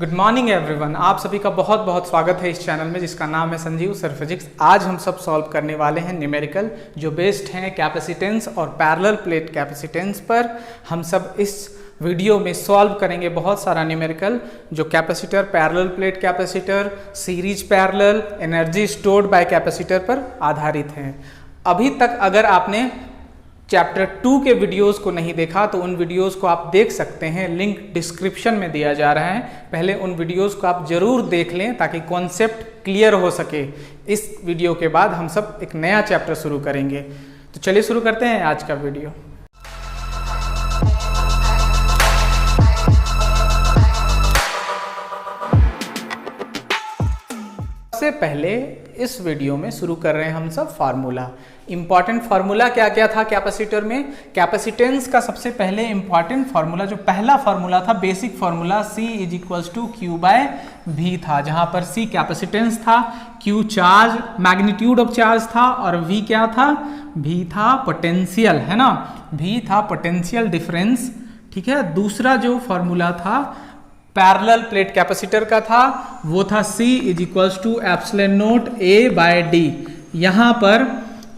Good morning everyone, आप सभी का बहुत बहुत स्वागत है इस चैनल में जिसका नाम है संजीव सर फिजिक्स। आज हम सब सॉल्व करने वाले हैं न्यूमेरिकल जो बेस्ड हैं कैपेसिटेंस और पैरेलल प्लेट कैपेसिटेंस पर। हम सब इस वीडियो में सॉल्व करेंगे बहुत सारा न्यूमेरिकल जो capacitor, parallel plate capacitor, series parallel, energy stored bye capacitor पर आधारित हैं। अभी तक अगर आपने चैप्टर 2 के वीडियोस को नहीं देखा तो उन वीडियोस को आप देख सकते हैं, लिंक डिस्क्रिप्शन में दिया जा रहा है। पहले उन वीडियोस को आप जरूर देख लें ताकि कॉन्सेप्ट क्लियर हो सके। इस वीडियो के बाद हम सब एक नया चैप्टर शुरू करेंगे। तो चलिए शुरू करते हैं आज का वीडियो। सबसे पहले इस वीडियो में शुरू कर रहे हैं हम सब फार्मूला। इंपॉर्टेंट फार्मूला क्या क्या था कैपेसिटर में? कैपेसिटेंस का सबसे पहले इंपॉर्टेंट फार्मूला, जो पहला फार्मूला था, बेसिक फार्मूला C = Q/V था, जहां पर C कैपेसिटेंस था, Q charge, magnitude of charge था और V क्या था? V था पोटेंशियल, है ना, V था पोटेंशियल डिफरेंस। ठीक है। दूसरा जो फार्मूला था पैरेलल प्लेट कैपेसिटर का था वो था C = ε0A/d। यहाँ पर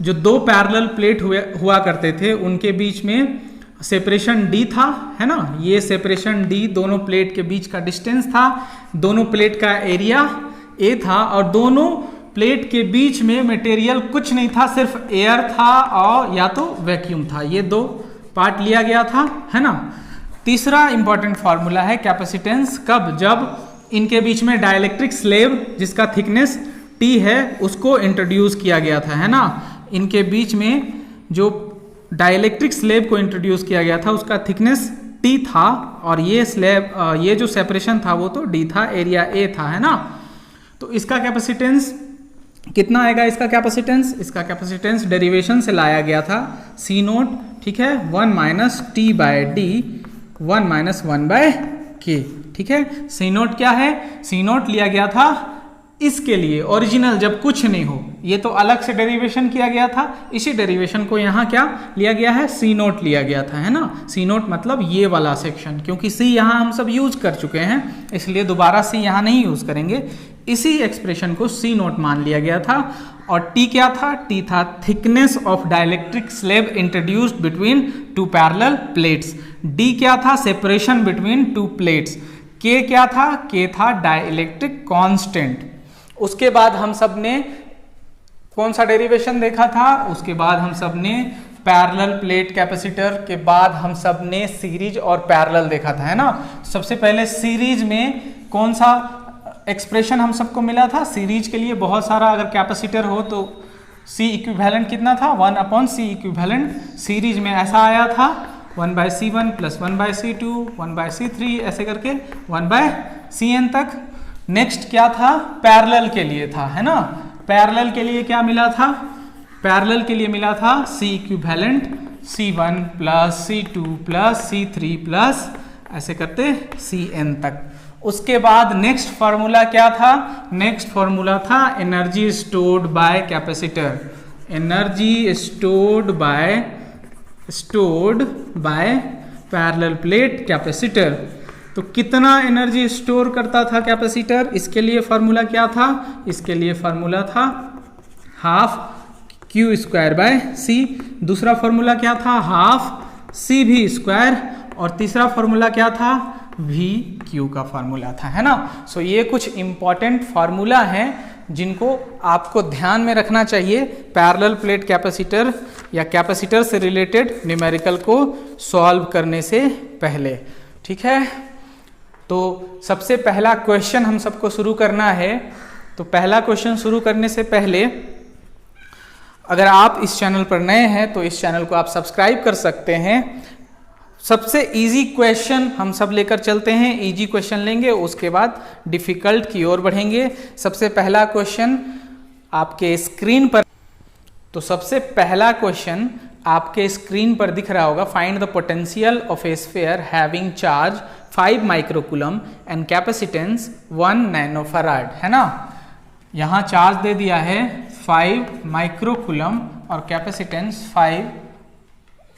जो दो पैरेलल प्लेट हुआ करते थे उनके बीच में सेपरेशन d था, है ना, ये सेपरेशन d दोनों प्लेट के बीच का डिस्टेंस था, दोनों प्लेट का एरिया a था और दोनों प्लेट के बीच में मटेरियल कुछ नहीं था, सिर्फ एयर था और या तो वैक्यूम था। ये दो पार्ट लिया गया था, है ना। तीसरा इंपॉर्टेंट फार्मूला है कैपेसिटेंस कब? जब इनके बीच में डाइलेक्ट्रिक स्लेब जिसका थिकनेस T है उसको इंट्रोड्यूस किया गया था, है ना। इनके बीच में जो डाइलेक्ट्रिक स्लेब को इंट्रोड्यूस किया गया था उसका थिकनेस T था और ये स्लेब, ये जो सेपरेशन था वो तो D था, एरिया A था, है ना। तो इसका कैपेसिटेंस कितना आएगा? इसका कैपेसिटेंस डेरिवेशन से लाया गया था C0, ठीक है, 1 - T/d 1 - 1/k। ठीक है। C0 क्या है? C0 लिया गया था इसके लिए ओरिजिनल, जब कुछ नहीं हो, ये तो अलग से डेरिवेशन किया गया था, इसी डेरिवेशन को यहाँ क्या लिया गया है? C0 लिया गया था, है ना। C0 मतलब ये वाला सेक्शन, क्योंकि C यहाँ हम सब यूज कर चुके हैं इसलिए दोबारा C यहाँ नहीं यूज करेंगे। इसी एक्सप्रेशन को C0 मान लिया गया था। और T क्या था? T था thickness of dielectric slab introduced between two parallel plates. D क्या था? Separation between two plates. K क्या था? K था डाइलेक्ट्रिक कांस्टेंट। उसके बाद हम सब ने कौन सा डेरिवेशन देखा था? उसके बाद हम सब ने पैरेलल प्लेट कैपेसिटर के बाद हम सब ने सीरीज और पैरेलल देखा था, है ना। सबसे पहले सीरीज में कौन सा एक्सप्रेशन हम सबको मिला था? सीरीज के लिए बहुत सारा, अगर कैपेसिटर हो तो C इक्विवेलेंट कितना था? 1/C equivalent. सीरीज में ऐसा आया था 1/C1 + 1/C2 1/C3 ऐसे करके 1/Cn तक। नेक्स्ट क्या था? पैरेलल के लिए था, है ना। पैरेलल के लिए क्या मिला था? पैरेलल के लिए मिला था C equivalent C1 + C2 + C3 ऐसे करते Cn तक। उसके बाद नेक्स्ट फार्मूला क्या था? नेक्स्ट फार्मूला था energy stored bye capacitor. Energy stored bye parallel plate capacitor. तो कितना एनर्जी स्टोर करता था कैपेसिटर? इसके लिए फार्मूला क्या था? इसके लिए फार्मूला था ½ Q²/C। दूसरा फार्मूला क्या था? ½ CV²। और तीसरा फार्मूला क्या था? VQ का फार्मूला था, है ना। सो ये कुछ इंपॉर्टेंट फार्मूला हैं जिनको आपको ध्यान में रखना चाहिए पैरेलल प्लेट कैपेसिटर या कैपेसिटर से रिलेटेड न्यूमेरिकल को सॉल्व करने से पहले। ठीक है। तो सबसे पहला क्वेश्चन हम सबको शुरू करना है। तो पहला क्वेश्चन शुरू करने से पहले अगर आप इस चैनल पर नए हैं तो इस चैनल को आप सब्सक्राइब कर सकते हैं। सबसे इजी क्वेश्चन हम सब लेकर चलते हैं, इजी क्वेश्चन लेंगे, उसके बाद डिफिकल्ट की ओर बढ़ेंगे। सबसे पहला क्वेश्चन आपके स्क्रीन पर, तो सबसे पहला क्वेश्चन आपके स्क्रीन पर दिख रहा होगा। Find the potential of A sphere having charge 5 microcoulomb and capacitance 1 nanofarad, है ना। यहाँ चार्ज दे दिया है 5 माइक्रोकूलम और कैपेसिटेंस 5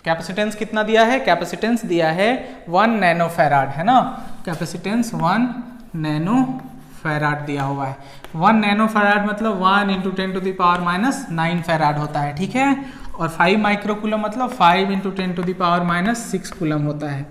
कैपेसिटेंस कितना दिया है? कैपेसिटेंस दिया है 1 नैनोफैराड, है ना। कैपेसिटेंस 1 नैनो फैराड दिया हुआ है। 1 नैनो फैराड मतलब 1 × 10⁻⁹ फैराड होता है, ठीक है। और 5 माइक्रोकूलम मतलब 5 × 10⁻⁶ कूलम होता है।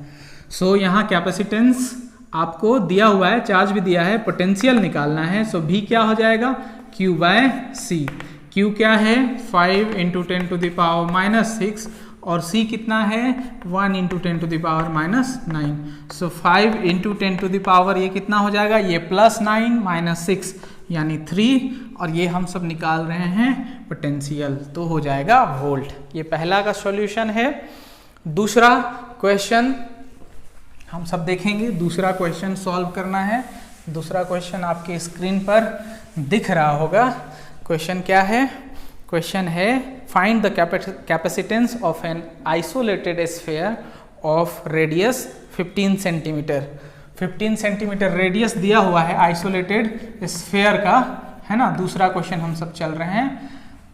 सो यहाँ कैपेसिटेंस आपको दिया हुआ है, चार्ज भी दिया है, पोटेंशियल निकालना है। सो भी क्या हो जाएगा, Q/C। Q क्या है 5 × 10⁻⁻⁶ और C कितना है 1 × 10⁻⁹। सो 5 × 10⁻, ये कितना हो जाएगा, ये +9 -6 यानी 3, और ये हम सब निकाल रहे हैं पोटेंशियल, तो हो जाएगा वोल्ट। ये पहला का सॉल्यूशन है। दूसरा क्वेश्चन हम सब देखेंगे, दूसरा क्वेश्चन सॉल्व करना है। दूसरा क्वेश्चन आपके स्क्रीन पर दिख रहा होगा। क्वेश्चन क्या है, क्वेश्चन है find the capacitance of an isolated sphere of radius 15 centimetre. 15 centimetre radius दिया हुआ है आइसोलेटेड स्फीयर का, है ना। दूसरा क्वेश्चन हम सब चल रहे हैं,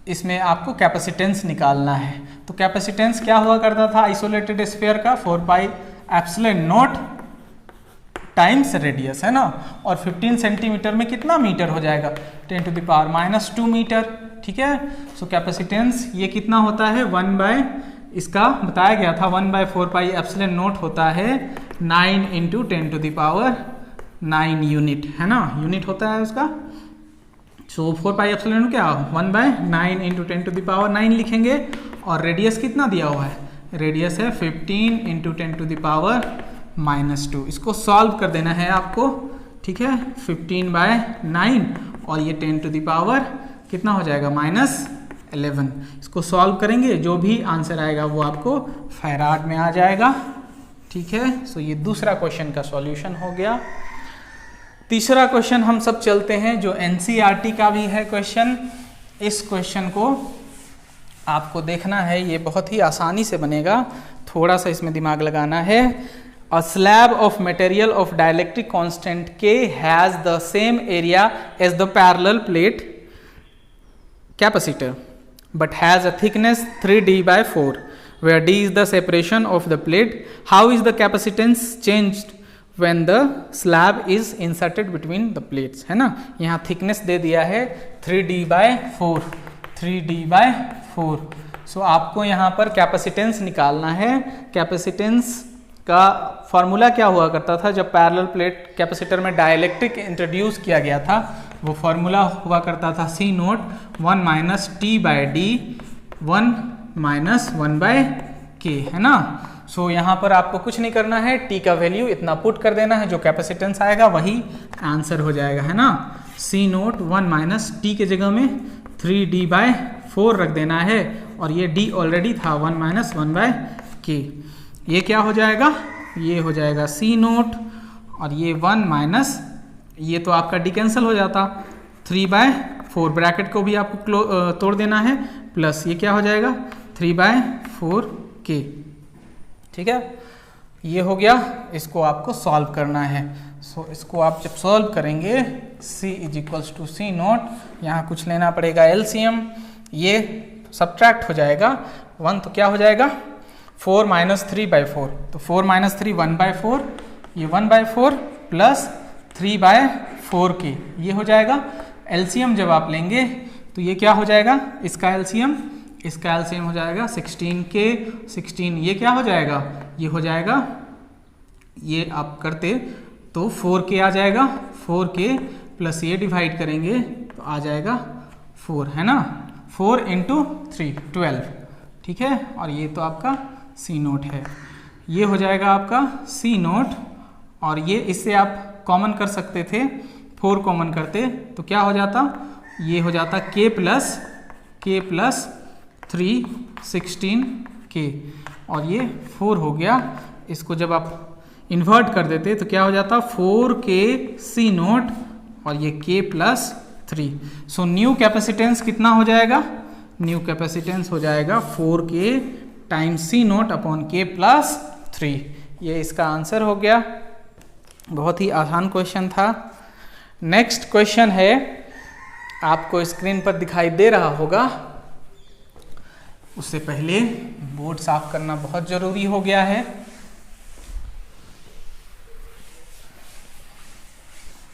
इसमें आपको कैपेसिटेंस निकालना है। तो कैपेसिटेंस क्या हुआ करता था आइसोलेटेड स्फीयर का, 4πε0 टाइम्स रेडियस, है ना। और 15 सेंटीमीटर में कितना मीटर हो जाएगा, 10⁻⁻² मीटर, ठीक है। सो कैपेसिटेंस ये कितना होता है, इसका बताया गया था 1/4πε0 होता है 9 × 10⁻9 यूनिट, है ना, यूनिट होता है उसका। सो 4πε क्या 1/9 × 10⁻9 लिखेंगे। और रेडियस कितना दिया हुआ है, रेडियस है 15 × 10⁻⁻²। इसको सॉल्व कर देना है आपको, ठीक है। 15/9 और ये 10⁻, कितना हो जाएगा -11। इसको सॉल्व करेंगे, जो भी आंसर आएगा वो आपको फैराड में आ जाएगा, ठीक है। सो ये दूसरा क्वेश्चन का सॉल्यूशन हो गया। तीसरा क्वेश्चन हम सब चलते हैं, जो NCERT का भी है क्वेश्चन। इस क्वेश्चन को आपको देखना है, ये बहुत ही आसानी से बनेगा, थोड़ा सा इसमें दिमाग लगाना है। A slab of material of dielectric constant K has the same area as the parallel plate capacitor but has a thickness 3d/4 where d is the separation of the plate. How is the capacitance changed when the slab is inserted between the plates, है ना। यहाँ thickness दे दिया है 3d/4, 3d/4। सो आपको यहाँ पर capacitance निकालना है। कैपेसिटेंस का फॉर्मूला क्या हुआ करता था, जब पैरेलल प्लेट कैपेसिटर में डाइलेक्ट्रिक इंट्रोड्यूस किया गया था, वो फॉर्मूला हुआ करता था C0 1 - T/d 1 - 1/K, है ना। सो यहाँ पर आपको कुछ नहीं करना है, T का वैल्यू इतना पुट कर देना है, जो कैपेसिटेंस आएगा वही आंसर हो जाएगा, है ना। C0 1 - T के जगह में 3d/4 रख देना है, और ये d ऑलरेडी था 1 - 1/K। ये क्या हो जाएगा, ये हो जाएगा C0 और ये 1 - ये तो आपका डी कैंसिल हो जाता, 3/4 ब्रैकेट को भी आपको तोड़ देना है, प्लस ये क्या हो जाएगा 3/4K, ठीक है। ये हो गया, इसको आपको सॉल्व करना है। सो इसको आप जब सॉल्व करेंगे, C = C0, यहाँ कुछ लेना पड़ेगा LCM, ये सब्ट्रैक्ट हो जाएगा 1, तो क्या हो जाएगा 4 - 3/4, तो 4 - 3 1/4, ये 1/4 प्लस 3/4K, ये हो जाएगा। LCM जब आप लेंगे तो ये क्या हो जाएगा, इसका LCM हो जाएगा 16K, 16, ये क्या हो जाएगा, ये हो जाएगा, ये आप करते तो 4K आ जाएगा, 4K प्लस ये डिवाइड करेंगे तो आ जाएगा 4, है ना। 4 × 3 12, ठीक है। और ये तो आपका C0 है, ये हो जाएगा आपका C0, और ये इससे आप कॉमन कर सकते थे, 4 कॉमन करते तो क्या हो जाता, ये हो जाता K प्लस 3 16K, और ये 4 हो गया। इसको जब आप इन्वर्ट कर देते तो क्या हो जाता 4K C0 और ये K plus 3। So new capacitance कितना हो जाएगा, न्यू कैपेसिटेंस हो जाएगा 4K times C0 upon K plus 3। ये इसका आंसर हो गया, बहुत ही आसान क्वेश्चन था। नेक्स्ट क्वेश्चन है, आपको स्क्रीन पर दिखाई दे रहा होगा, उससे पहले बोर्ड साफ करना बहुत जरूरी हो गया है।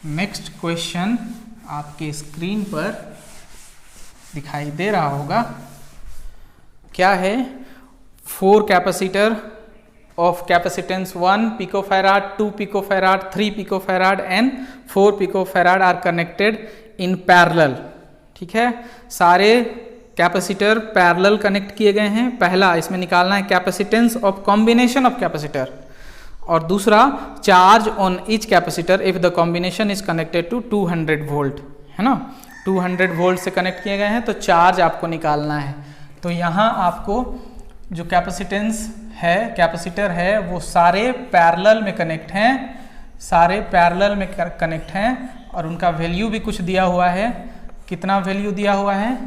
नेक्स्ट क्वेश्चन आपके स्क्रीन पर दिखाई दे रहा होगा। क्या है? 4 capacitor of capacitance 1 picofarad, 2 picofarad, 3 picofarad and 4 picofarad are connected in parallel। ठीक है, सारे कैपेसिटर पैरेलल कनेक्ट किए गए हैं। पहला इसमें निकालना है capacitance of combination of capacitor, और दूसरा charge on each capacitor if the combination is connected to 200 volt, है ना। 200 वोल्ट से कनेक्ट किए गए हैं तो चार्ज आपको निकालना है। तो यहाँ आपको जो कैपेसिटर है वो सारे पैरेलल में कनेक्ट हैं, सारे पैरेलल में कनेक्ट हैं, और उनका वैल्यू भी कुछ दिया हुआ है। कितना वैल्यू दिया हुआ है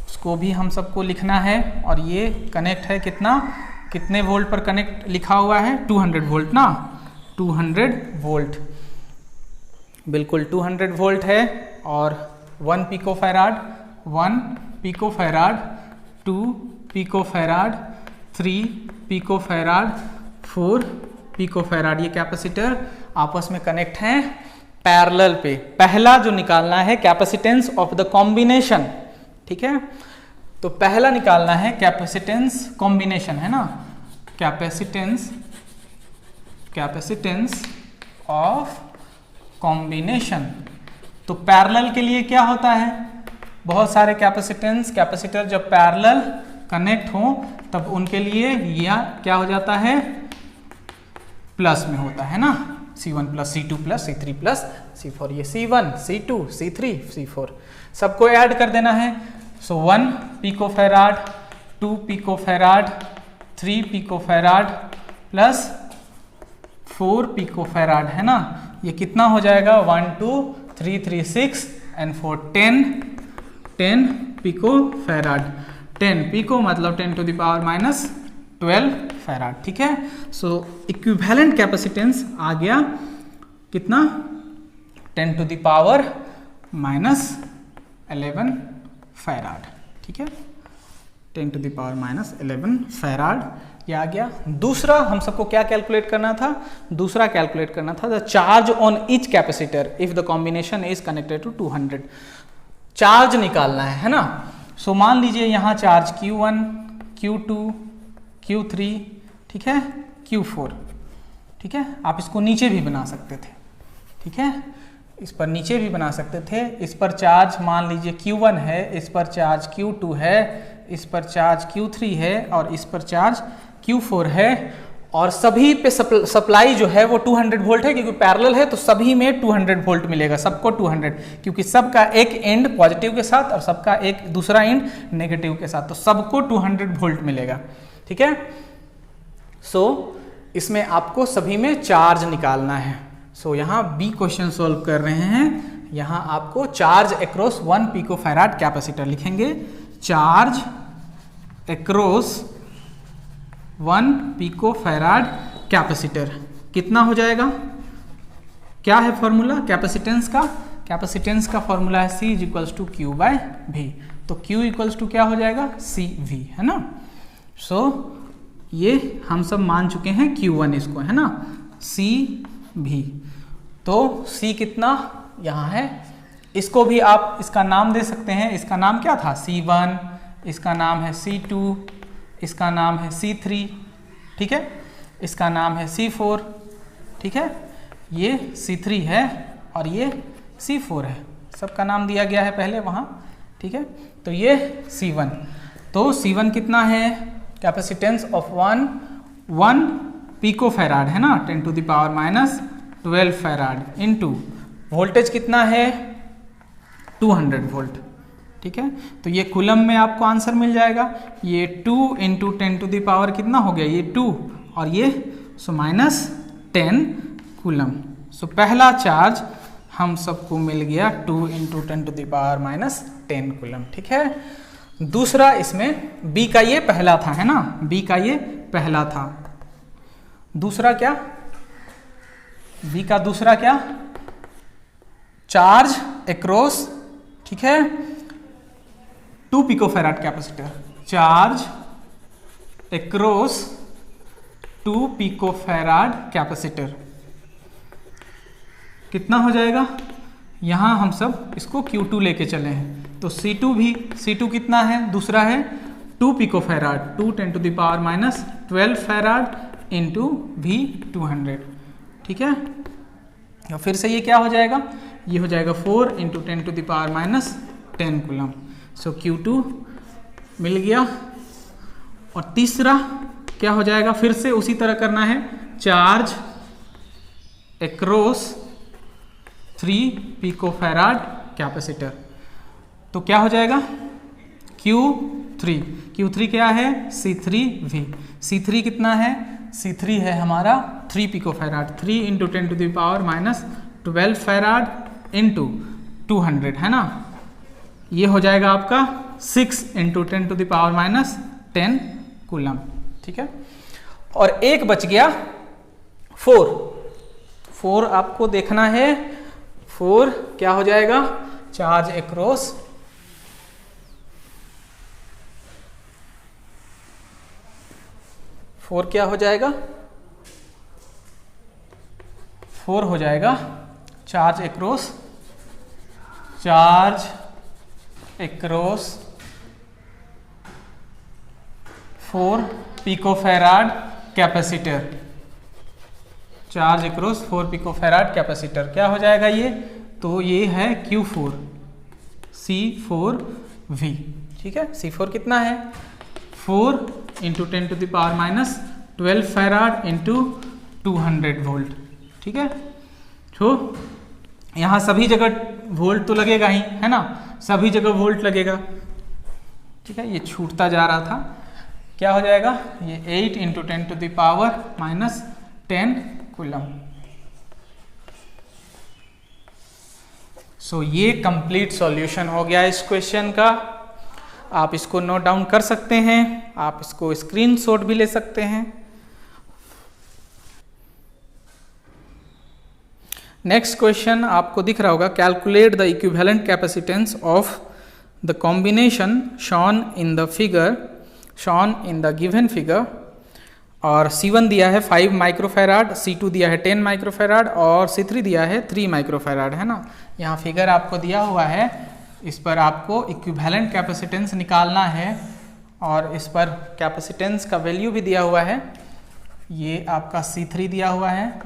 उसको भी हम सबको लिखना है। और ये कनेक्ट है कितने वोल्ट पर कनेक्ट लिखा हुआ है? 200 वोल्ट ना, 200 वोल्ट, बिल्कुल 200 वोल्ट है। और 1 picofarad, 1 picofarad, 2 picofarad, 3 picofarad, 4 picofarad, ये कैपेसिटर आपस में कनेक्ट हैं पैरेलल पे। पहला जो निकालना है कैपेसिटेंस ऑफ द कॉम्बिनेशन, ठीक है। तो पहला निकालना है कैपेसिटेंस कॉम्बिनेशन, है ना, कैपेसिटेंस ऑफ कॉम्बिनेशन। तो पैरेलल के लिए क्या होता है? बहुत सारे कैपेसिटर जब पैरेलल कनेक्ट हो तब उनके लिए यह क्या हो जाता है? प्लस में होता है ना, C1 plus C2 plus C3 plus C4। ये C1 C2 C3 C4 सबको ऐड कर देना है। सो 1 picofarad, 2 picofarad, 3 picofarad plus 4 picofarad, है ना। ये कितना हो जाएगा? 1 2 3 3 6 एंड 4 10 पिकोफैराड। 10 पिको मतलब 10 to the power minus 12 farad, ठीक है। सो इक्विवेलेंट कैपेसिटेंस आ गया कितना? 10 to the power minus 11 farad, ठीक है, 10 to the power minus 11 farad ये आ गया। दूसरा हम सबको क्या कैलकुलेट करना था? दूसरा कैलकुलेट करना था the charge on each capacitor if the combination is connected to 200। Charge निकालना है ना। सो मान लीजिए यहाँ चार्ज Q1, Q2, Q3, ठीक है, Q4, ठीक है। आप इसको नीचे भी बना सकते थे, ठीक है, इस पर नीचे भी बना सकते थे। इस पर चार्ज मान लीजिए Q1 है, इस पर चार्ज Q2 है, इस पर चार्ज Q3 है और इस पर चार्ज Q4 है। और सभी पे सप्लाई जो है वो 200 वोल्ट है, क्योंकि पैरेलल है तो सभी में 200 वोल्ट मिलेगा, सबको 200, क्योंकि सबका एक एंड पॉजिटिव के साथ और सबका एक दूसरा एंड नेगेटिव के साथ, तो सबको 200 वोल्ट मिलेगा, ठीक है। सो इसमें आपको सभी में चार्ज निकालना है। सो यहाँ बी क्वेश्चन सोल्व कर रहे हैं। यहाँ आपको चार्ज अक्रॉस 1 पिकोफैराड कैपेसिटर लिखेंगे। चार्ज अक्रॉस 1 पिकोफैराड कैपेसिटर कितना हो जाएगा? क्या है फॉर्मूला कैपेसिटेंस का? कैपेसिटेंस का फॉर्मूला है C इक्वल्स टू Q/V। तो Q इक्वल्स टू क्या हो जाएगा? CV, है ना। सो ये हम सब मान चुके हैं Q1 इसको, है ना, CV। तो C कितना यहाँ है? इसको भी आप इसका नाम दे सकते हैं। इसका नाम क्या था? C1, इसका नाम है C2, इसका नाम है C3, ठीक है, इसका नाम है C4, ठीक है, ये C3 है और ये C4 है, सबका नाम दिया गया है पहले वहाँ, ठीक है। तो ये C1, तो C1 कितना है? कैपेसिटेंस ऑफ 1 पिकोफैराड, है ना, 10 to the power minus 12 farad into voltage कितना है? 200 वोल्ट, ठीक है। तो ये कूलम में आपको आंसर मिल जाएगा। ये 2 इंटू 10 टू द पावर कितना हो गया? ये 2 और ये सो माइनस 10 कूलम। सो पहला चार्ज हम सबको मिल गया 2 into 10 to the power minus 10 coulomb, ठीक है। दूसरा इसमें B का ये पहला था, है ना, B का ये पहला था। दूसरा क्या? B का दूसरा क्या? चार्ज अक्रॉस, ठीक है, 2 picofarad capacitor, charge across 2 picofarad capacitor कितना हो जाएगा, यहाँ हम सब इसको Q2 लेके चले हैं तो C2 कितना है, दूसरा है 2 पिकोफैराड, 2 × 10⁻⁻12 फैराड इंटू V200, ठीक है। और फिर से ये क्या हो जाएगा, ये हो जाएगा 4 × 10⁻10 कूलम। सो Q2 मिल गया। और तीसरा क्या हो जाएगा, फिर से उसी तरह करना है, चार्ज अक्रॉस 3 पिकोफैराड कैपेसिटर। तो क्या हो जाएगा, Q3 क्या है, C3V। C3 कितना है, C3 है हमारा 3 पिकोफैराड, 3 × 10⁻12 फैराड इंटू 200 है ना। ये हो जाएगा आपका 6 × 10⁻10 कूलम, ठीक है। और एक बच गया 4 आपको देखना है, 4 क्या हो जाएगा, चार्ज अक्रॉस 4 क्या हो जाएगा, 4 हो जाएगा charge across 4 picofarad capacitor, charge across 4 picofarad capacitor. क्या हो जाएगा ये, तो ये है Q4 C4V, ठीक है। C4 कितना है, 4 × 10⁻12 फैराड इंटू 200 वोल्ट, ठीक है। तो यहाँ सभी जगह वोल्ट तो लगेगा ही, है ना, सभी जगह वोल्ट लगेगा, ठीक है। ये छूटता जा रहा था, क्या हो जाएगा, ये 8 × 10⁻10 कूलम। सो ये कंप्लीट सॉल्यूशन हो गया इस क्वेश्चन का। आप इसको नोट डाउन कर सकते हैं, आप इसको स्क्रीनशॉट भी ले सकते हैं। नेक्स्ट क्वेश्चन आपको दिख रहा होगा, calculate the equivalent capacitance of the combination shown in the given figure. और C1 दिया है 5 माइक्रोफैराड, C2 दिया है 10 माइक्रोफैराड और C3 दिया है 3 माइक्रोफैराड, है ना। यहाँ फिगर आपको दिया हुआ है, इस पर आपको इक्विवेलेंट कैपेसिटेंस निकालना है और इस पर कैपेसिटेंस का वैल्यू भी दिया हुआ है। ये आपका C3 दिया हुआ है,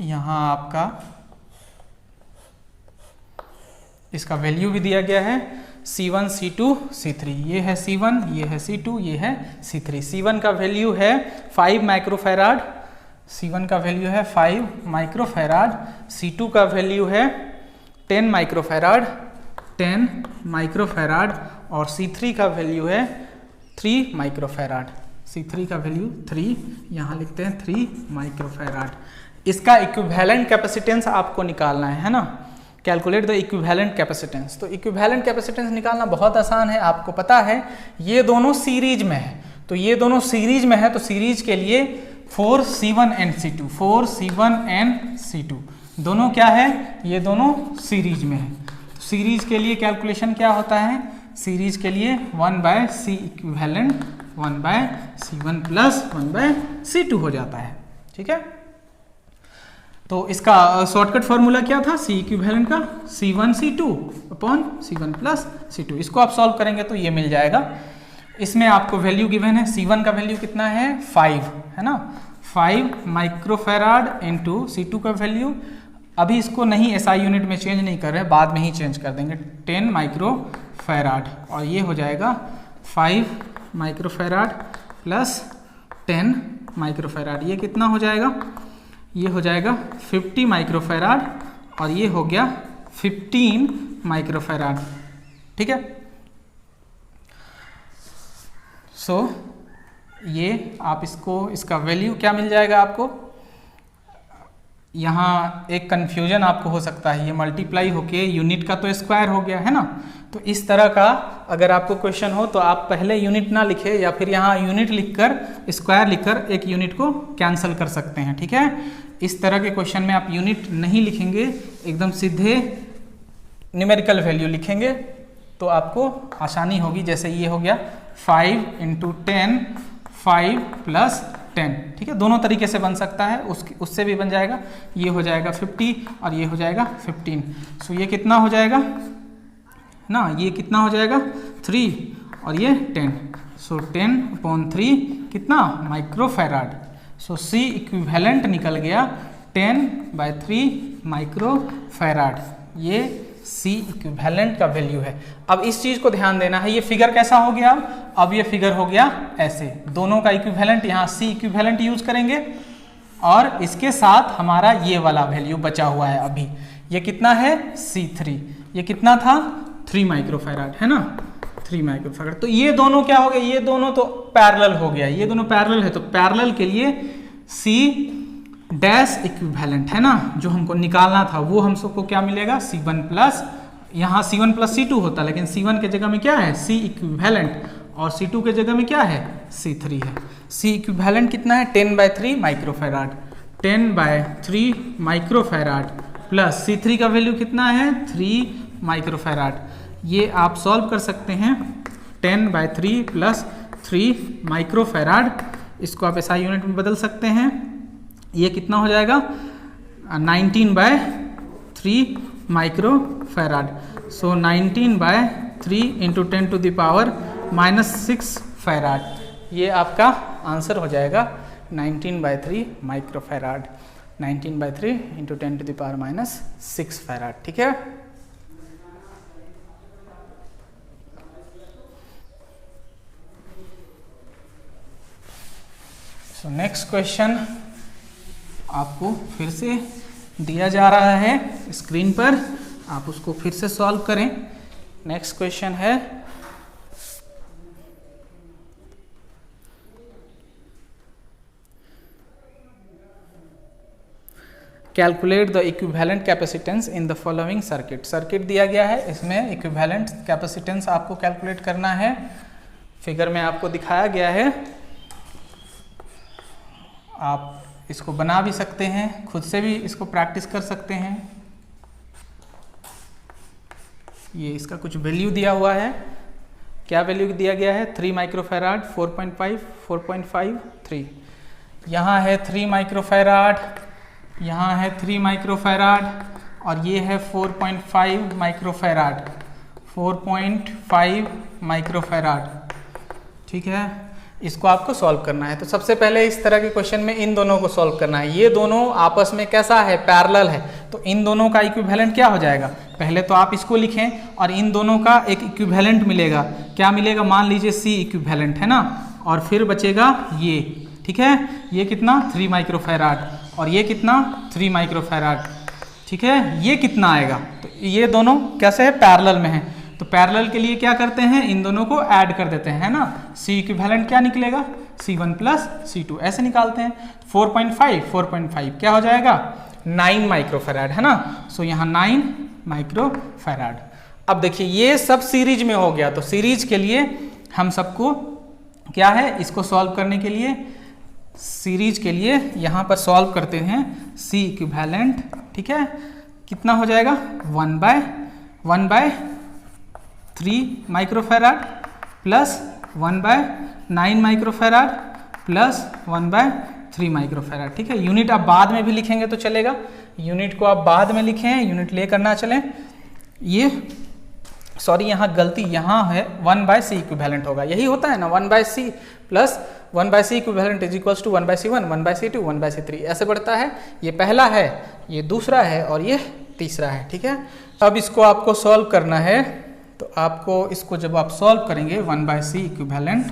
यहाँ आपका इसका वैल्यू भी दिया गया है, C1 C2 C3। ये है C1, ये है C2, ये है C3। C1 का वैल्यू है 5 माइक्रोफैराड, C1 का वैल्यू है 5 माइक्रोफैराड, C2 का वैल्यू है 10 माइक्रोफैराड और C3 का वैल्यू है 3 माइक्रोफैराड। C3 का वैल्यू 3, यहाँ लिखते हैं 3 माइक्रोफैराड। इसका इक्विवेलेंट कैपेसिटेंस आपको निकालना है ना। Calculate the equivalent capacitance. तो इक्विवेलेंट कैपेसिटेंस निकालना बहुत आसान है, आपको पता है ये दोनों सीरीज में है, तो ये दोनों सीरीज में है, तो सीरीज के लिए 4C1 and C2 दोनों क्या है, ये दोनों सीरीज में है। तो सीरीज के लिए कैलकुलेशन क्या होता है, सीरीज के लिए 1/C equivalent 1/C1 plus 1/C2 हो जाता है, ठीक है। तो इसका शॉर्टकट फॉर्मूला क्या था, C इक्विवेलेंट का C1 प्लस C2। इसको आप सॉल्व करेंगे तो ये मिल जाएगा। इसमें आपको वैल्यू गिवन है, C1 का वैल्यू कितना है 5, है ना, 5 माइक्रोफैराड इंटू C2 का वैल्यू, अभी इसको नहीं SI यूनिट में चेंज नहीं कर रहे, बाद में ही चेंज कर देंगे, 10 माइक्रोफैराड। और ये हो जाएगा 5 माइक्रोफैराड प्लस 10 माइक्रोफैराड, ये कितना हो जाएगा, ये हो जाएगा 50 माइक्रोफैराड और ये हो गया 15 माइक्रोफैराड, ठीक है। सो ये आप इसका वैल्यू क्या मिल जाएगा आपको, यहाँ एक कन्फ्यूजन आपको हो सकता है, ये मल्टीप्लाई होके यूनिट का तो स्क्वायर हो गया है ना। तो इस तरह का अगर आपको क्वेश्चन हो तो आप पहले यूनिट ना लिखे, या फिर यहाँ यूनिट लिखकर स्क्वायर लिखकर एक यूनिट को कैंसिल कर सकते हैं, ठीक है। इस तरह के क्वेश्चन में आप यूनिट नहीं लिखेंगे, एकदम सीधे न्यूमेरिकल वैल्यू लिखेंगे तो आपको आसानी होगी। जैसे ये हो गया 5 × 10, 5 प्लस 10, ठीक है। दोनों तरीके से बन सकता है, उससे भी बन जाएगा। ये हो जाएगा 50 और ये हो जाएगा 15। सो ये कितना हो जाएगा ना, ये कितना हो जाएगा 3 और ये 10। सो 10/3 कितना माइक्रोफैराड। सो C इक्विवेलेंट निकल गया 10/3 माइक्रोफैराड। ये C इक्विवेलेंट का वैल्यू है। अब इस चीज को ध्यान देना है, ये फिगर कैसा हो गया, अब ये फिगर हो गया ऐसे, दोनों का इक्विवेलेंट, यहाँ C इक्विवेलेंट यूज करेंगे और इसके साथ हमारा ये वाला वैल्यू बचा हुआ है अभी। ये कितना है C3, ये कितना था 3 माइक्रोफैराड, है ना 3 माइक्रोफैराड। तो ये दोनों क्या हो गए, ये दोनों तो पैरेलल हो गया, ये दोनों पैरेलल है, तो पैरेलल के लिए C डैश इक्विवेलेंट है ना, जो हमको निकालना था वो हम सबको क्या मिलेगा C1 प्लस, यहाँ C1 प्लस C2 होता, लेकिन C1 के जगह में क्या है C इक्विवेलेंट और C2 के जगह में क्या है C3 है। C इक्विवेलेंट कितना है 10/3 माइक्रोफैराड, 10/3 माइक्रोफैराड प्लस C3 का वैल्यू कितना है 3 माइक्रोफैराड। ये आप सॉल्व कर सकते हैं, 10/3 प्लस 3 माइक्रोफैराड, इसको आप SI यूनिट में बदल सकते हैं। ये कितना हो जाएगा 19/3 माइक्रोफैराड। सो 19/3 इंटू 10⁻⁻6 फैराड। ये आपका आंसर हो जाएगा 19/3 माइक्रोफैराड, 19/3 इंटू 10⁻⁻6 फैराड, ठीक है। सो नेक्स्ट क्वेश्चन आपको फिर से दिया जा रहा है स्क्रीन पर, आप उसको फिर से सॉल्व करें। नेक्स्ट क्वेश्चन है calculate the equivalent capacitance in the following circuit. Circuit दिया गया है, इसमें इक्विवेलेंट कैपेसिटेंस आपको कैलकुलेट करना है। फिगर में आपको दिखाया गया है, आप इसको बना भी सकते हैं, खुद से भी इसको प्रैक्टिस कर सकते हैं। ये इसका कुछ वैल्यू दिया हुआ है, क्या वैल्यू दिया गया है 3 माइक्रोफैराड, 4.5, 4.5, 3। यहाँ है 3 माइक्रोफैराड, यहाँ है 3 माइक्रोफैराड और ये है 4.5 माइक्रोफैराड, 4.5 माइक्रोफैराड, ठीक है। इसको आपको सॉल्व करना है। तो सबसे पहले इस तरह के क्वेश्चन में इन दोनों को सॉल्व करना है। ये दोनों आपस में कैसा है पैरेलल है, तो इन दोनों का इक्विवेलेंट क्या हो जाएगा, पहले तो आप इसको लिखें और इन दोनों का एक इक्विवेलेंट मिलेगा, क्या मिलेगा, मान लीजिए C इक्विवेलेंट है ना, और फिर बचेगा ये, ठीक है। ये कितना 3 माइक्रोफैराड और ये कितना 3 माइक्रोफैराड, ठीक है। ये कितना आएगा, तो ये दोनों कैसे है पैरेलल में है, तो पैरेलल के लिए क्या करते हैं, इन दोनों को ऐड कर देते हैं, है ना। C इक्विवेलेंट क्या निकलेगा C1 प्लस C2, ऐसे निकालते हैं। 4.5 क्या हो जाएगा 9 माइक्रोफैराड, है ना। सो यहाँ 9 माइक्रोफैराड। अब देखिए ये सब सीरीज में हो गया, तो सीरीज के लिए हम सबको क्या है, इसको सॉल्व करने के लिए सीरीज के लिए यहाँ पर सॉल्व करते हैं C इक्विवेलेंट, ठीक है। कितना हो जाएगा 1/3 microfarad plus 1/9 microfarad plus 1/3 microfarad, ठीक है। यूनिट आप बाद में भी लिखेंगे तो चलेगा, यूनिट को आप बाद में लिखें, यूनिट लेकर ना चलें। ये सॉरी यहाँ गलती, यहाँ है 1/C इक्विवेलेंट होगा, यही होता है ना 1/C plus 1/C equivalent is equals to 1/C1, 1/C2, 1/C3 ऐसे बढ़ता है। ये पहला है, ये दूसरा है और ये तीसरा है, ठीक है। अब इसको आपको सॉल्व करना है, तो आपको इसको जब आप सॉल्व करेंगे 1/C इक्विवेलेंट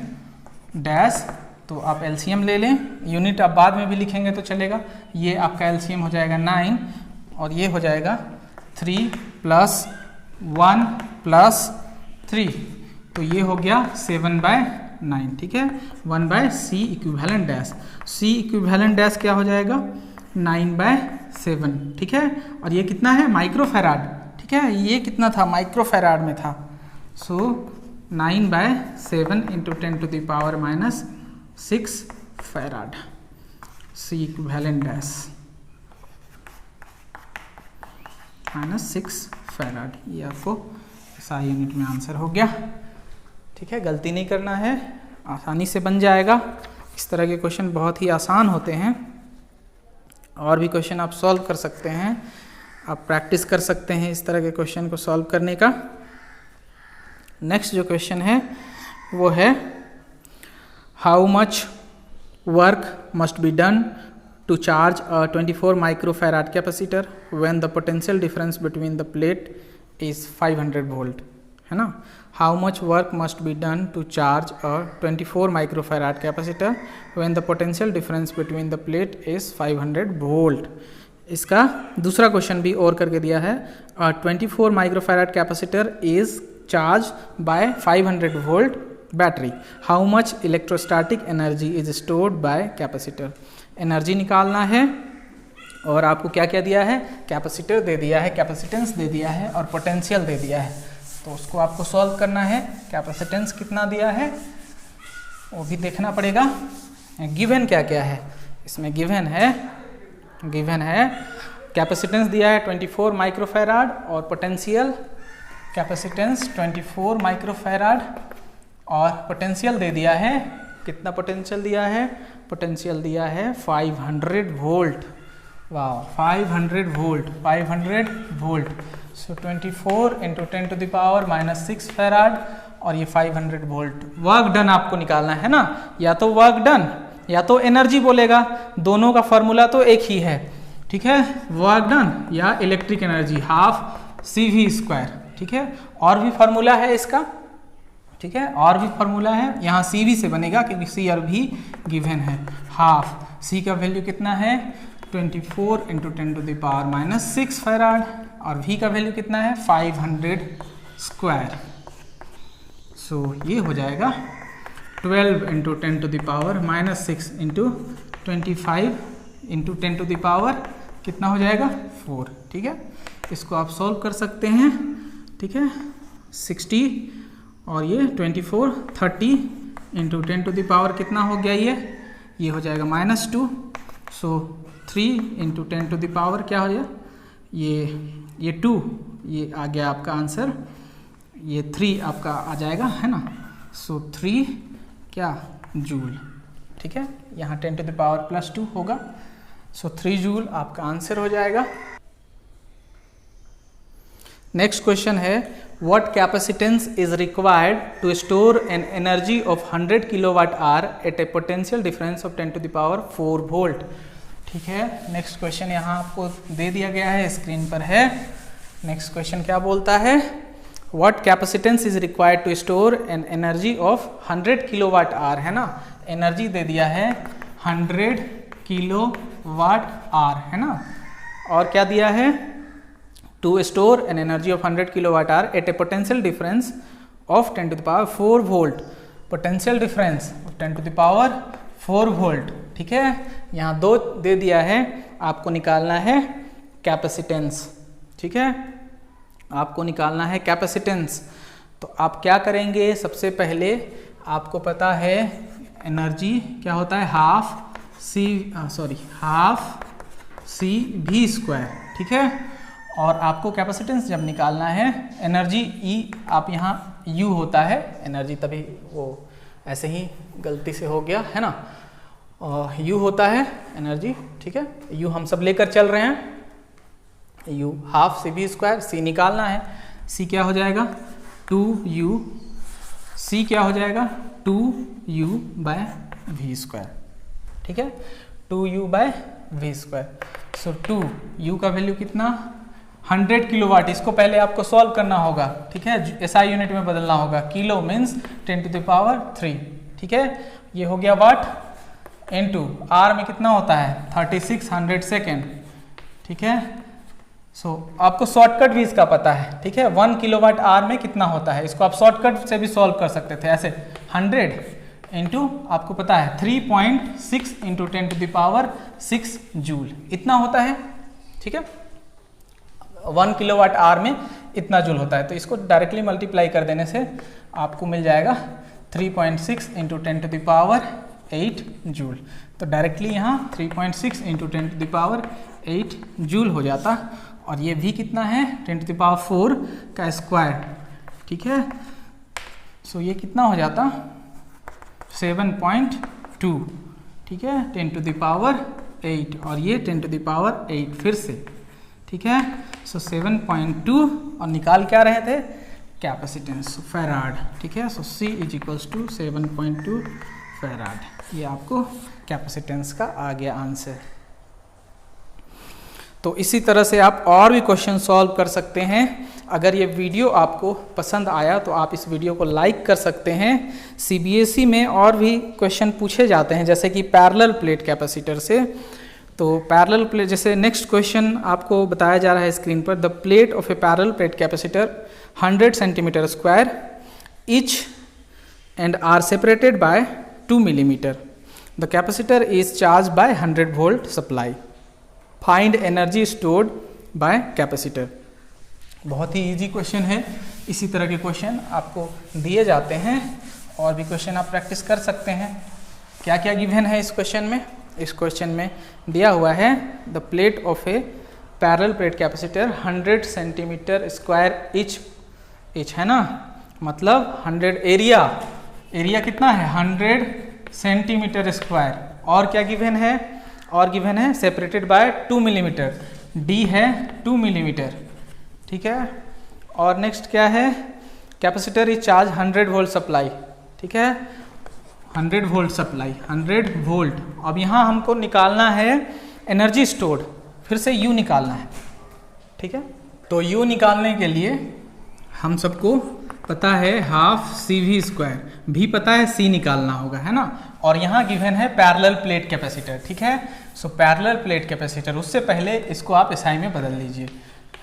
डैश, तो आप एलसीएम ले लें, यूनिट आप बाद में भी लिखेंगे तो चलेगा। ये आपका एलसीएम हो जाएगा 9 और ये हो जाएगा 3 + 1 + 3, तो ये हो गया 7/9, ठीक है। 1/C equivalent dash, C equivalent dash क्या हो जाएगा 9/7, ठीक है। और ये कितना है माइक्रोफैराड, ठीक है, ये कितना था माइक्रोफैराड में था। सो 9/7 into 10⁻⁻6 farad, C equivalent dash -6 farad. ये आपको SI यूनिट में आंसर हो गया, ठीक है। गलती नहीं करना है, आसानी से बन जाएगा। इस तरह के क्वेश्चन बहुत ही आसान होते हैं, और भी क्वेश्चन आप सॉल्व कर सकते हैं, आप प्रैक्टिस कर सकते हैं इस तरह के क्वेश्चन को सॉल्व करने का। नेक्स्ट जो क्वेश्चन है वो है how much work must be done to charge a 24 microfarad capacitor when the potential difference between the plate is 500 volt, है ना। How much work must be done to charge a 24 microfarad capacitor when the potential difference between the plate is 500 volt। इसका दूसरा question भी और करके दिया है, a 24 microfarad capacitor is charged by 500 volt battery, how much electrostatic energy is stored by capacitor। Energy निकालना है, और आपको क्या क्या दिया है, कैपेसिटर दे दिया है, कैपेसिटेंस दे दिया है, और पोटेंशियल दे दिया है। तो उसको आपको सॉल्व करना है। कैपेसिटेंस कितना दिया है वो भी देखना पड़ेगा। गिवन क्या क्या है इसमें, गिवन है कैपेसिटेंस दिया है 24 माइक्रोफैराड, और पोटेंशियल कैपेसिटेंस 24 माइक्रोफैराड, और पोटेंशियल दे दिया है, कितना पोटेंशियल दिया है, पोटेंशियल दिया है 500 वोल्ट। वाह, 500 volt. So 24 into 10 to the power -6 farad, और ये 500 वोल्ट। वर्क डन आपको निकालना है ना, या तो वर्क डन या तो एनर्जी बोलेगा, दोनों का फॉर्मूला तो एक ही है, ठीक है। वर्क डन या इलेक्ट्रिक एनर्जी हाफ CV², ठीक है। और भी फॉर्मूला है इसका, ठीक है, और भी फॉर्मूला है। यहाँ CV से बनेगा क्योंकि C और भी गिवन है। हाफ C का वैल्यू कितना है 24 into 10 to the power -6 farad, और V का वैल्यू कितना है 500²। सो ये हो जाएगा 12 into 10 to the power -6 into 25 into 10 to the power कितना हो जाएगा 4, ठीक है। इसको आप सॉल्व कर सकते हैं, ठीक है। 60 और ये 24 30 इंटू 10 टू द पावर कितना हो गया, ये हो जाएगा -2। सो 3 इंटू 10 टू द पावर क्या हो गया, ये 2, ये आ गया आपका आंसर, ये 3 आपका आ जाएगा, है ना। सो 3 क्या जूल, ठीक है। यहाँ 10 टू द पावर +2 होगा। सो 3 जूल आपका आंसर हो जाएगा। नेक्स्ट क्वेश्चन है what capacitance is required to store an energy of 100 kWh at a potential difference of 10 to the power 4 volt, ठीक है। नेक्स्ट क्वेश्चन यहाँ आपको दे दिया गया है, स्क्रीन पर है। नेक्स्ट क्वेश्चन क्या बोलता है, what capacitance is required to store an energy of 100 kWh, है ना। एनर्जी दे दिया है 100 kWh, है ना, और क्या दिया है to store an energy of 100 kWh at a potential difference of 10 to the power 4 volt, potential difference of 10 to the power 4 volt, ठीक है। यहाँ 2 दे दिया है, आपको निकालना है कैपेसिटेंस, ठीक है, आपको निकालना है कैपेसिटेंस। तो आप क्या करेंगे, सबसे पहले आपको पता है एनर्जी क्या होता है, हाफ CV², ठीक है। और आपको कैपेसिटेंस जब निकालना है, एनर्जी E आप यहाँ U होता है एनर्जी, तभी वो ऐसे ही गलती से हो गया, है ना। और U होता है एनर्जी, ठीक है। U हम सब लेकर चल रहे हैं, U हाफ CV², C निकालना है, C क्या हो जाएगा 2U, C क्या हो जाएगा 2U/V², ठीक है, 2U/V²। सो 2U का वैल्यू कितना 100 किलोवाट। इसको पहले आपको सॉल्व करना होगा, ठीक है, SI यूनिट में बदलना होगा। Kilo means 10 to the power 3, ठीक है। ये हो गया वाट इनटू आर में कितना होता है 3600 सेकेंड, ठीक है। सो आपको शॉर्टकट भी इसका पता है, ठीक है। 1 किलोवाट आर में कितना होता है, इसको आप शॉर्टकट से भी सॉल्व कर सकते थे ऐसे। 100 इंटू आपको पता है 3.6 into 10 to the power 6 joule, इतना होता है, ठीक है। 1 किलोवाट आवर में इतना जूल होता है, तो इसको डायरेक्टली मल्टीप्लाई कर देने से आपको मिल जाएगा 3.6 into 10 to the power 8 joule. तो डायरेक्टली यहाँ 3.6 into 10 to the power 8 joule हो जाता, और ये भी कितना है 10 टू द पावर 4 का स्क्वायर, ठीक है। सो ये कितना हो जाता 7.2 2, ठीक है, 10 टू द पावर 8 और ये 10 टू द पावर 8 फिर से, ठीक है। सो 7.2 और निकाल क्या रहे थे, कैपेसिटेंस फैराड, ठीक है। So C is equals to 7.2 farad. ये आपको कैपेसिटेंस का आ गया आंसर। तो इसी तरह से आप और भी क्वेश्चन सॉल्व कर सकते हैं। अगर ये वीडियो आपको पसंद आया तो आप इस वीडियो को लाइक कर सकते हैं। CBSE में और भी क्वेश्चन पूछे जाते हैं जैसे कि पैरेलल प्लेट कैपेसिटर से। तो पैरेलल प्लेट, जैसे नेक्स्ट क्वेश्चन आपको बताया जा रहा है स्क्रीन पर, the plate of A parallel plate capacitor 100 centimetre square each and are separated by 2 millimeter. The capacitor is charged by 100 volt supply. Find energy stored by capacitor. बहुत ही easy question है। इसी तरह के क्वेश्चन आपको दिए जाते हैं और भी क्वेश्चन आप प्रैक्टिस कर सकते हैं। क्या क्या गिवन है इस क्वेश्चन में? इस क्वेश्चन में दिया हुआ है the plate of A parallel plate capacitor 100 centimetre square etch है ना, मतलब 100 एरिया कितना है 100 सेंटीमीटर स्क्वायर। और क्या गिवन है? और गिवन है सेपरेटेड बाय 2 मिलीमीटर, डी है 2 मिलीमीटर, ठीक है। और नेक्स्ट क्या है, capacitor is charge 100 volt supply, ठीक है, 100 वोल्ट सप्लाई, 100 वोल्ट। अब यहाँ हमको निकालना है एनर्जी स्टोर्ड, फिर से U निकालना है, ठीक है। तो U निकालने के लिए हम सबको पता है हाफ CV स्क्वायर, भी पता है C निकालना होगा, है ना। और यहाँ गिवन है पैरेलल प्लेट कैपेसिटर, ठीक है। सो पैरेलल प्लेट कैपेसिटर, उससे पहले इसको आप SI में बदल लीजिए।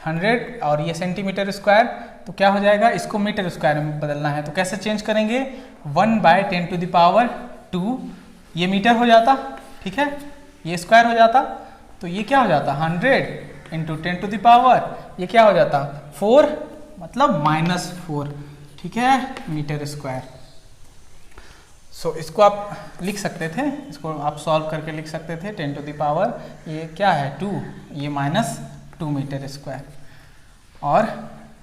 100 और ये सेंटीमीटर स्क्वायर, तो क्या हो जाएगा, इसको मीटर स्क्वायर में बदलना है। तो कैसे चेंज करेंगे, 1/10 टू द पावर 2, ये मीटर हो जाता, ठीक है, ये स्क्वायर हो जाता, तो ये क्या हो जाता 100 इंटू 10 टू द पावर, ये क्या हो जाता 4, मतलब -4, ठीक है, मीटर स्क्वायर। सो इसको आप लिख सकते थे, इसको आप सॉल्व करके लिख सकते थे 10 टू द पावर, ये क्या है 2, ये -2 मीटर स्क्वायर, और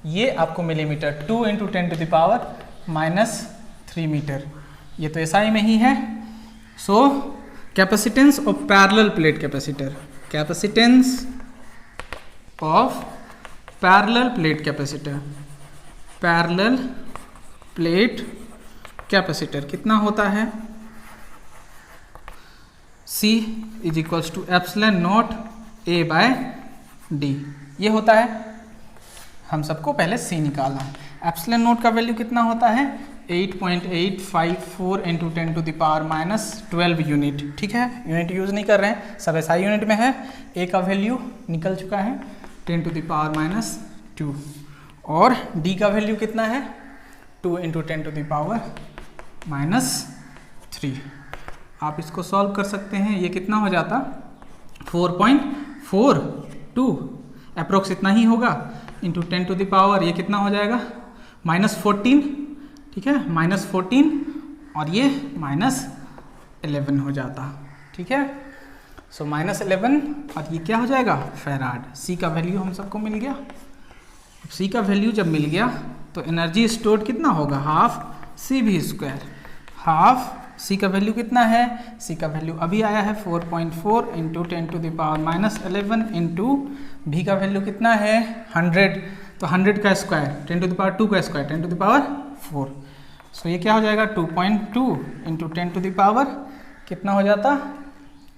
ये आपको millimetre, 2 into 10 to the power -3 metre, ये तो SI में ही है। So capacitance of parallel plate capacitor, capacitance of parallel plate capacitor, parallel plate capacitor कितना होता है, C is equals to epsilon naught A by D, ये होता है। हम सबको पहले C निकालना है। एप्सिलॉन नॉट का वैल्यू कितना होता है 8.854 into 10 to the power -12 unit, ठीक है, यूनिट यूज नहीं कर रहे हैं, सब SI यूनिट में है। A का वैल्यू निकल चुका है 10 टू द पावर -2, और D का वैल्यू कितना है 2 इंटू 10 टू द पावर -3। आप इसको सॉल्व कर सकते हैं, ये कितना हो जाता 4.42, अप्रोक्स इतना ही होगा, इंटू 10 टू द पावर, ये कितना हो जाएगा -14, ठीक है, -14, और ये -11 हो जाता, ठीक है। सो -11 और ये क्या हो जाएगा फैराड। C का वैल्यू हम सबको मिल गया। C का वैल्यू जब मिल गया तो एनर्जी स्टोर्ड कितना होगा, half CV square, half C का वैल्यू कितना है, C का वैल्यू अभी आया है 4.4 into 10 to the power -11 into V का वैल्यू कितना है 100, तो 100 का स्क्वायर 10 टू द पावर 2 का स्क्वायर 10 टू द पावर 4। सो ये क्या हो जाएगा 2.2 इंटू 10 टू द पावर कितना हो जाता,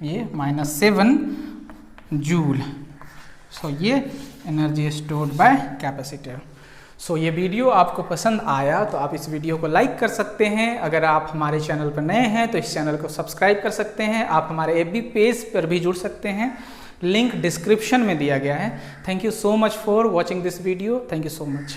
ये -7 जूल। सो ये एनर्जी स्टोर्ड बाय कैपेसिटर। सो ये वीडियो आपको पसंद आया तो आप इस वीडियो को लाइक कर सकते हैं। अगर आप हमारे चैनल पर नए हैं तो इस चैनल को सब्सक्राइब कर सकते हैं। आप हमारे FB पेज पर भी जुड़ सकते हैं, लिंक डिस्क्रिप्शन में दिया गया है। Thank you so much for watching this video. Thank you so much.